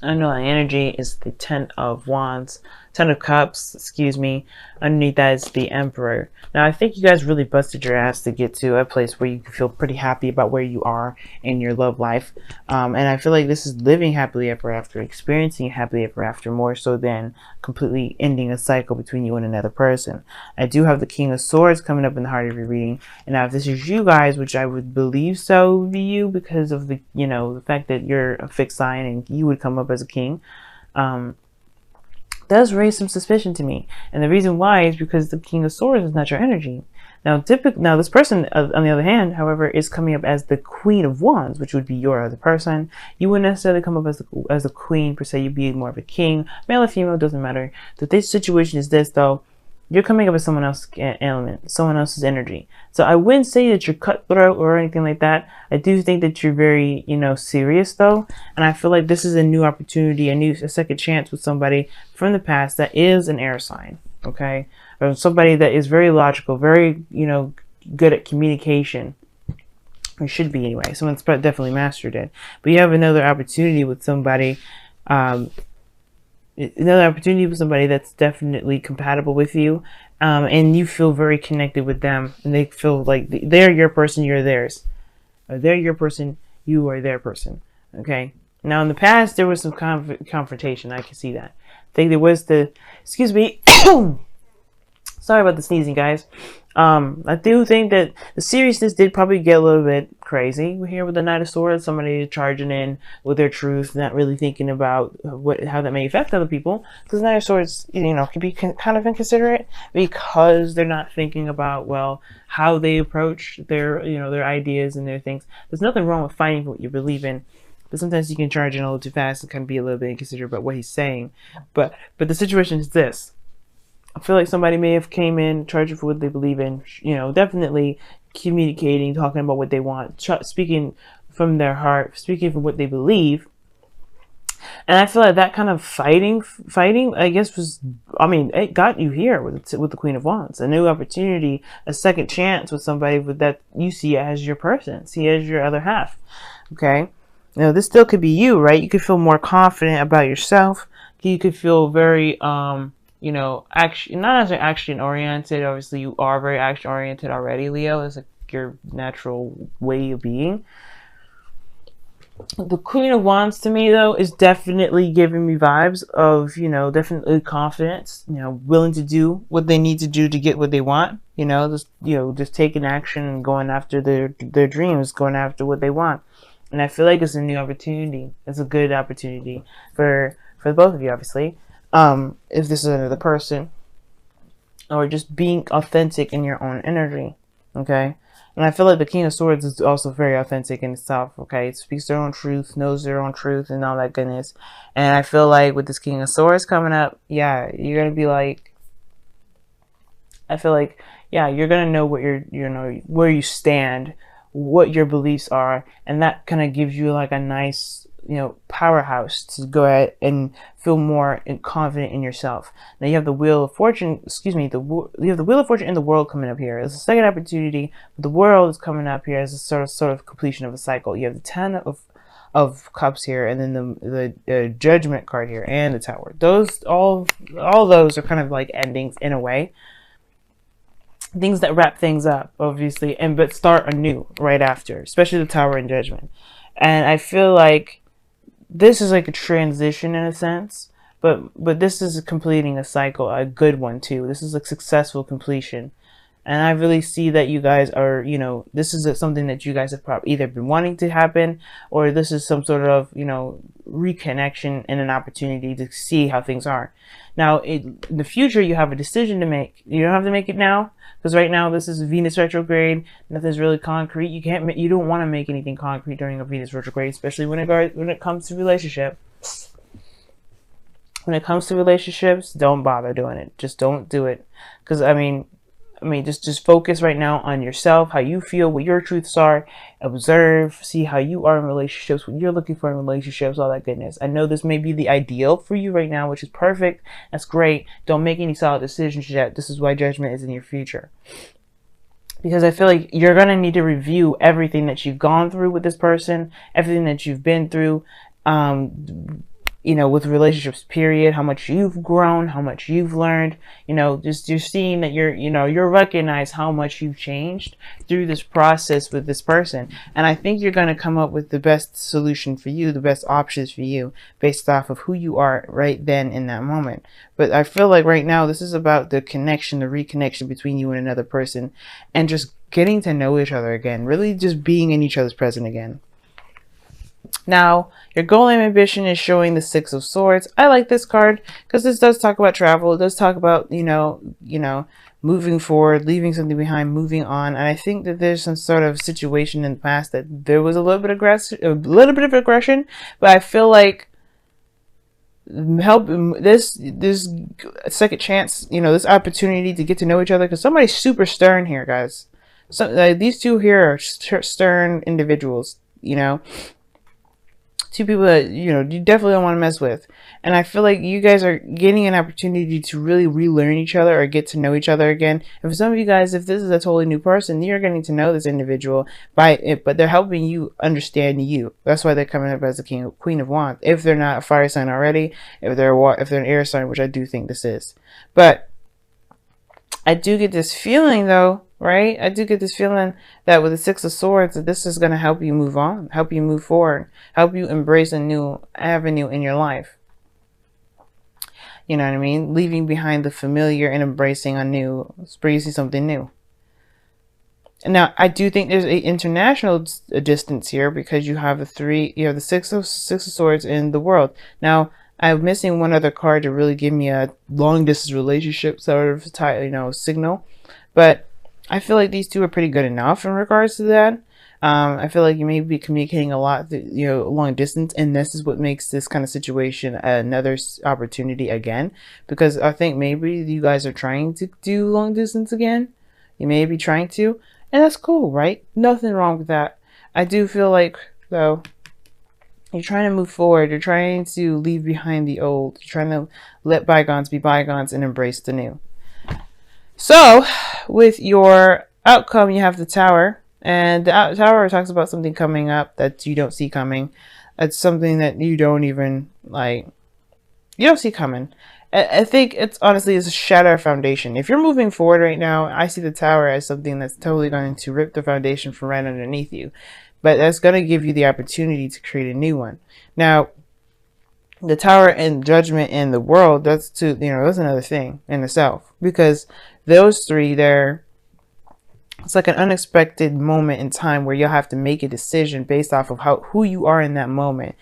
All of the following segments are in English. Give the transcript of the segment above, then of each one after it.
underlying energy is the Ten of Cups, excuse me. Underneath that is the Emperor. Now, I think you guys really busted your ass to get to a place where you can feel pretty happy about where you are in your love life. And I feel like this is living happily ever after, experiencing happily ever after, more so than completely ending a cycle between you and another person. I do have the King of Swords coming up in the heart of your reading. And now, if this is you guys, which I would believe so would be you because of the, the fact that you're a fixed sign and you would come up as a king, does raise some suspicion to me. And the reason why is because the King of Swords is not your energy. Now, this person, on the other hand, however, is coming up as the Queen of Wands, which would be your other person. You wouldn't necessarily come up as a queen per se. You'd be more of a king, male or female, doesn't matter. This situation is this though. You're coming up as someone else's element, someone else's energy. So I wouldn't say that you're cutthroat or anything like that. I do think that you're very, serious though. And I feel like this is a new opportunity, a second chance with somebody from the past that is an air sign, okay? Or somebody that is very logical, very, good at communication. Or should be anyway. Someone's definitely mastered it. But you have another opportunity with somebody, that's definitely compatible with you, and you feel very connected with them, and they feel like they're your person, you're theirs, or they're your person, you are their person. Okay, now in the past there was some confrontation. I can see that. I think there was excuse me, sorry about the sneezing, guys. I do think that the seriousness did probably get a little bit crazy. We're here with the Knight of Swords, somebody charging in with their truth, not really thinking about how that may affect other people. Because the Knight of Swords, can be kind of inconsiderate because they're not thinking about, well, how they approach their ideas and their things. There's nothing wrong with fighting for what you believe in, but sometimes you can charge in a little too fast and kind of be a little bit inconsiderate about what he's saying. But the situation is this. I feel like somebody may have came in charging for what they believe in, definitely communicating, talking about what they want, speaking from their heart, speaking from what they believe. And I feel like that kind of fighting, I guess it got you here with the Queen of Wands, a new opportunity, a second chance with somebody that you see as your person, see as your other half. Okay. Now this still could be you, right? You could feel more confident about yourself. You could feel very, action, not as action oriented. Obviously, you are very action oriented already, Leo. It's like your natural way of being. The Queen of Wands to me, though, is definitely giving me vibes of, definitely confidence, willing to do what they need to do to get what they want, just taking action and going after their dreams, going after what they want. And I feel like it's a new opportunity. It's a good opportunity for both of you, obviously. If this is another person, or just being authentic in your own energy, okay? And I feel like the King of Swords is also very authentic in itself, okay? It speaks their own truth, knows their own truth, and all that goodness. And I feel like with this King of Swords coming up, yeah, you're gonna be like, I feel like, yeah, you're gonna know what where you stand, what your beliefs are, and that kind of gives you like a nice, powerhouse to go ahead and feel more confident in yourself. Now you have the Wheel of Fortune, you have the Wheel of Fortune in the World coming up here. It's a second opportunity, but the World is coming up here as a sort of completion of a cycle. You have the Ten of Cups here, and then the Judgment card here, and the Tower. All those are kind of like endings in a way. Things that wrap things up, obviously, but start anew right after, especially the Tower and Judgment. And I feel like this is like a transition in a sense, but this is completing a cycle, a good one too. This is a successful completion. And I really see that you guys are, this is something that you guys have probably either been wanting to happen, or this is some sort of, reconnection and an opportunity to see how things are. Now, in the future, you have a decision to make. You don't have to make it now, because right now this is Venus retrograde. Nothing's really concrete. You don't want to make anything concrete during a Venus retrograde, especially when it comes to relationships. When it comes to relationships, don't bother doing it. Just don't do it, because just focus right now on yourself, how you feel, what your truths are, observe, see how you are in relationships, what you're looking for in relationships, all that goodness. I know this may be the ideal for you right now, which is perfect. That's great. Don't make any solid decisions yet. This is why Judgment is in your future. Because I feel like you're going to need to review everything that you've gone through with this person, everything that you've been through, you know, with relationships, period, how much you've grown, how much you've learned, you know, just you're seeing that you're recognize how much you've changed through this process with this person. And I think you're going to come up with the best solution for you, the best options for you based off of who you are right then in that moment. But I feel like right now, this is about the connection, the reconnection between you and another person, and just getting to know each other again, really just being in each other's presence again. Now, your goal and ambition is showing the Six of Swords. I like this card because this does talk about travel. It does talk about, you know, moving forward, leaving something behind, moving on. And I think that there's some sort of situation in the past that there was a little bit of aggression, but I feel like this second chance, you know, this opportunity to get to know each other, because somebody's super stern here, guys. So these two here are stern individuals, you know. Two people that, you know, you definitely don't want to mess with. And I feel like you guys are getting an opportunity to really relearn each other or get to know each other again. And for some of you guys, if this is a totally new person, you're getting to know this individual by it, but they're helping you understand you. That's why they're coming up as the Queen of Wands. If they're not a fire sign already, if they're an air sign, which I do think this is. But I do get this feeling though, right? I do get this feeling that with the Six of Swords, that this is going to help you move on, help you move forward, help you embrace a new avenue in your life. You know what I mean? Leaving behind the familiar and embracing something new. Now, I do think there's an international distance here because you have the Six of Swords in the World. Now, I'm missing one other card to really give me a long distance relationship sort of, you know, signal. But I feel like these two are pretty good enough in regards to that. I feel like you may be communicating a lot, you know, long distance, and this is what makes this kind of situation another opportunity again. Because I think maybe you guys are trying to do long distance again. You may be trying to, and that's cool, right? Nothing wrong with that. I do feel like, though, you're trying to move forward. You're trying to leave behind the old. You're trying to let bygones be bygones and embrace the new. So, with your outcome, you have the Tower. And the Tower talks about something coming up that you don't see coming. It's something that you don't even, like, you don't see coming. I think it's honestly is a shatter foundation. If you're moving forward right now, I see the Tower as something that's totally going to rip the foundation from right underneath you. But that's going to give you the opportunity to create a new one. Now, the Tower and Judgment in the World, that's another thing in itself. Because those three there, it's like an unexpected moment in time where you'll have to make a decision based off of who you are in that moment.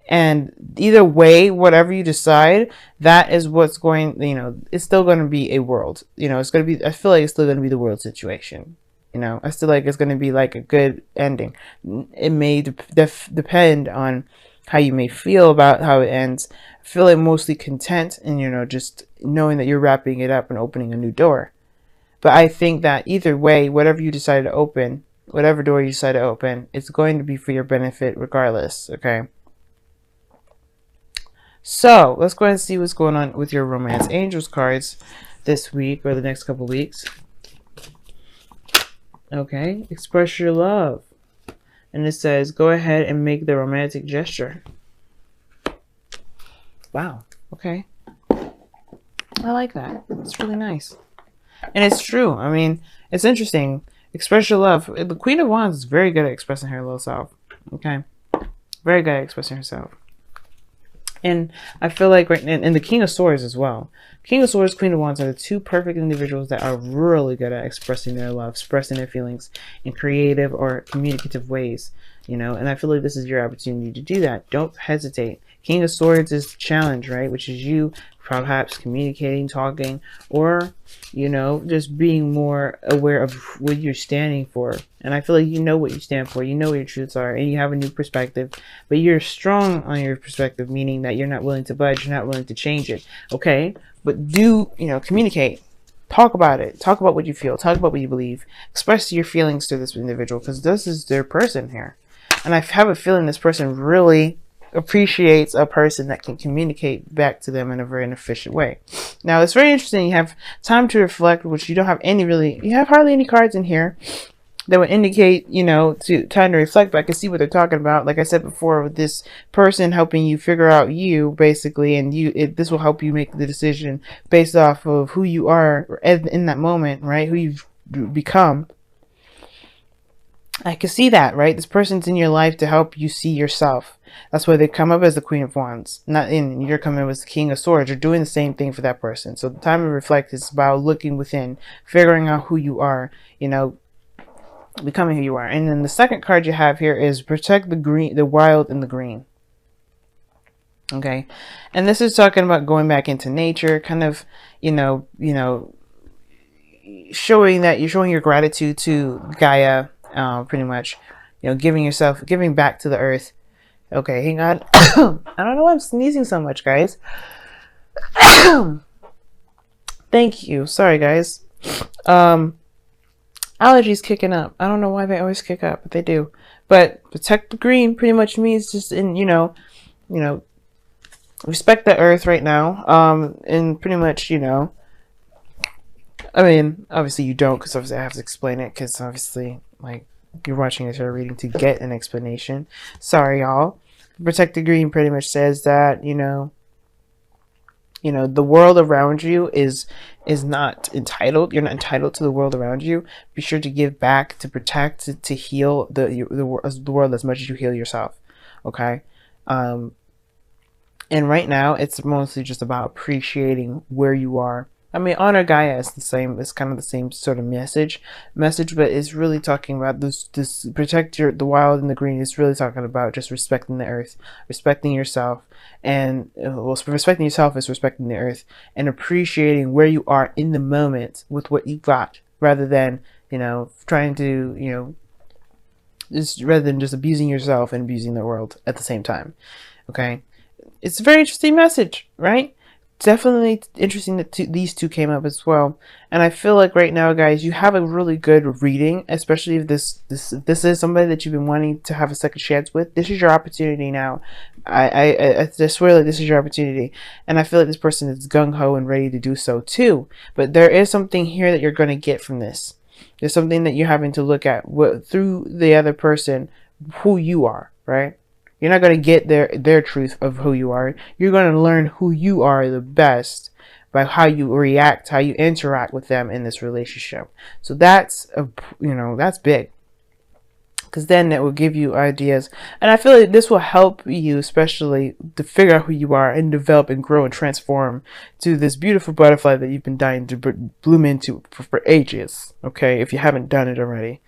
And either way, whatever you decide, that is what's going, you know, it's still going to be a world. You know, it's going to be, I feel like it's still going to be the world situation. You know, I feel like it's going to be like a good ending. It may depend on how you may feel about how it ends. I feel like mostly content and, you know, just knowing that you're wrapping it up and opening a new door. But I think that either way, whatever you decide to open, whatever door you decide to open, it's going to be for your benefit regardless, okay? So, let's go ahead and see what's going on with your Romance Angels cards this week or the next couple weeks. Okay, express your love. And it says, go ahead and make the romantic gesture. Wow, okay. I like that. It's really nice. And it's true. I mean, it's interesting. Express your love. The Queen of Wands is very good at expressing her little self. Okay? Very good at expressing herself. And I feel like and the King of Swords as well. King of Swords, Queen of Wands are the two perfect individuals that are really good at expressing their love, expressing their feelings in creative or communicative ways. You know, and I feel like this is your opportunity to do that. Don't hesitate. King of Swords is the challenge, right? Which is you perhaps communicating, talking, or, you know, just being more aware of what you're standing for. And I feel like you know what you stand for. You know what your truths are, and you have a new perspective. But you're strong on your perspective, meaning that you're not willing to budge. You're not willing to change it. Okay? But do, you know, communicate. Talk about it. Talk about what you feel. Talk about what you believe. Express your feelings to this individual, because this is their person here. And I have a feeling this person really appreciates a person that can communicate back to them in a very efficient way. Now, it's very interesting. You have time to reflect, which you don't have you have hardly any cards in here. that would indicate, to time to reflect. But I can see what they're talking about. Like I said before, with this person helping you figure out you, basically, and this will help you make the decision based off of who you are in that moment, right? Who you've become. I can see that, right? This person's in your life to help you see yourself. That's why they come up as the Queen of Wands. You're coming up as the King of Swords. You're doing the same thing for that person. So the time to reflect is about looking within, figuring out who you are, becoming who you are. And then the second card you have here is protect the wild and the green. Okay. And this is talking about going back into nature, kind of, showing that you're showing your gratitude to Gaia, pretty much, giving back to the earth. Okay, hang on. I don't know why I'm sneezing so much, guys. Thank you. Sorry, guys. Allergies kicking up. I don't know why they always kick up, but they do. But protect the green pretty much means just respect the earth right now. And pretty much, I mean, obviously you don't, because obviously I have to explain it, because obviously, like, you're watching this or reading to get an explanation. Sorry, y'all. Protect the green pretty much says that, the world around you is not entitled. You're not entitled to the world around you. Be sure to give back, to protect, to heal the world as much as you heal yourself. Okay? And right now, it's mostly just about appreciating where you are. I mean, honor Gaia is the same. It's kind of the same sort of message, but it's really talking about this protect the wild and the green. It's really talking about just respecting the earth, respecting yourself, and respecting yourself is respecting the earth and appreciating where you are in the moment with what you got, rather than trying to rather than just abusing yourself and abusing the world at the same time. Okay, it's a very interesting message, right? Definitely interesting that these two came up as well. And I feel like right now, guys, you have a really good reading, especially if this is somebody that you've been wanting to have a second chance with. This is your opportunity now. I swear, like, this is your opportunity, and I feel like this person is gung-ho and ready to do so too. But there is something here that you're going to get from this. There's something that you're having to look at through the other person, who you are, right? You're not going to get their truth of who you are. You're going to learn who you are the best by how you react, how you interact with them in this relationship. So that's that's big, because then it will give you ideas. And I feel like this will help you, especially to figure out who you are and develop and grow and transform to this beautiful butterfly that you've been dying to bloom into for ages. Okay, if you haven't done it already.